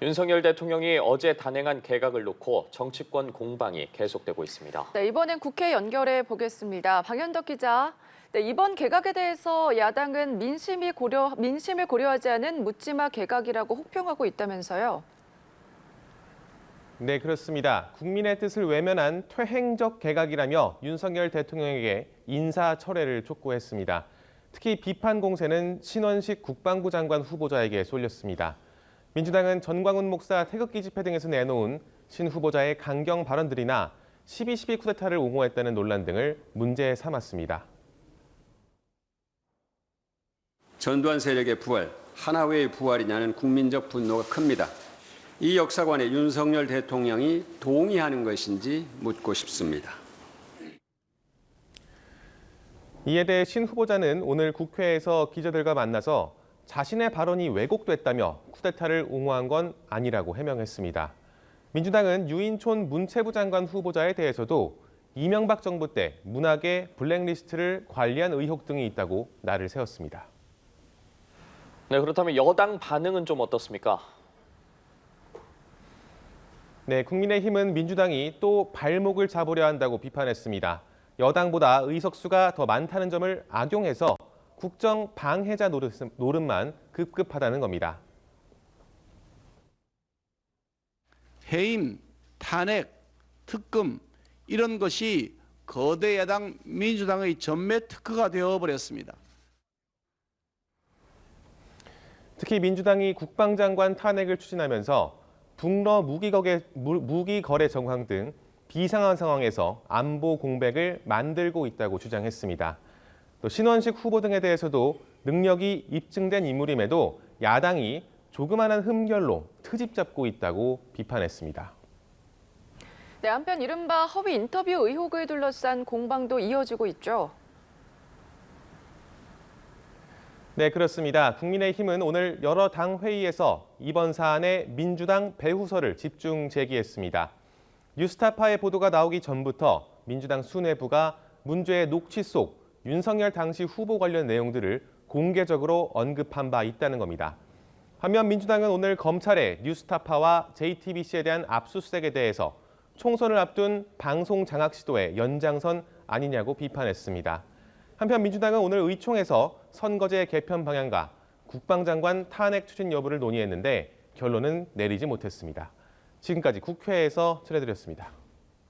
윤석열 대통령이 어제 단행한 개각을 놓고 정치권 공방이 계속되고 있습니다. 네, 이번엔 국회 연결해 보겠습니다. 방현덕 기자. 네, 이번 개각에 대해서 야당은 민심을 고려하지 않은 묻지마 개각이라고 혹평하고 있다면서요. 네, 그렇습니다. 국민의 뜻을 외면한 퇴행적 개각이라며 윤석열 대통령에게 인사철회를 촉구했습니다. 특히 비판 공세는 신원식 국방부 장관 후보자에게 쏠렸습니다. 민주당은 전광훈 목사 태극기 집회 등에서 내놓은 신 후보자의 강경 발언들이나 12.12 쿠데타를 옹호했다는 논란 등을 문제 삼았습니다. 전두환 세력의 부활, 하나회의 부활이냐는 국민적 분노가 큽니다. 이 역사관에 윤석열 대통령이 동의하는 것인지 묻고 싶습니다. 이에 대해 신 후보자는 오늘 국회에서 기자들과 만나서 자신의 발언이 왜곡됐다며 쿠데타를 옹호한 건 아니라고 해명했습니다. 민주당은 유인촌 문체부 장관 후보자에 대해서도 이명박 정부 때 문학의 블랙리스트를 관리한 의혹 등이 있다고 날을 세웠습니다. 네, 그렇다면 여당 반응은 좀 어떻습니까? 네, 국민의힘은 민주당이 또 발목을 잡으려 한다고 비판했습니다. 여당보다 의석수가 더 많다는 점을 악용해서 국정 방해자 노릇만 급급하다는 겁니다. 해임, 탄핵, 특검 이런 것이 거대 야당 민주당의 전매 특허가 되어버렸습니다. 특히 민주당이 국방장관 탄핵을 추진하면서 북러 무기 거래 정황 등 비상한 상황에서 안보 공백을 만들고 있다고 주장했습니다. 또 신원식 후보 등에 대해서도 능력이 입증된 인물임에도 야당이 조그마한 흠결로 트집 잡고 있다고 비판했습니다. 네, 한편 이른바 허위 인터뷰 의혹을 둘러싼 공방도 이어지고 있죠. 네, 그렇습니다. 국민의힘은 오늘 여러 당 회의에서 이번 사안의 민주당 배후설을 집중 제기했습니다. 뉴스타파의 보도가 나오기 전부터 민주당 수뇌부가 문제의 녹취 속 윤석열 당시 후보 관련 내용들을 공개적으로 언급한 바 있다는 겁니다. 반면 민주당은 오늘 검찰의 뉴스타파와 JTBC에 대한 압수수색에 대해서 총선을 앞둔 방송 장악 시도의 연장선 아니냐고 비판했습니다. 한편 민주당은 오늘 의총에서 선거제 개편 방향과 국방장관 탄핵 추진 여부를 논의했는데 결론은 내리지 못했습니다. 지금까지 국회에서 전해드렸습니다.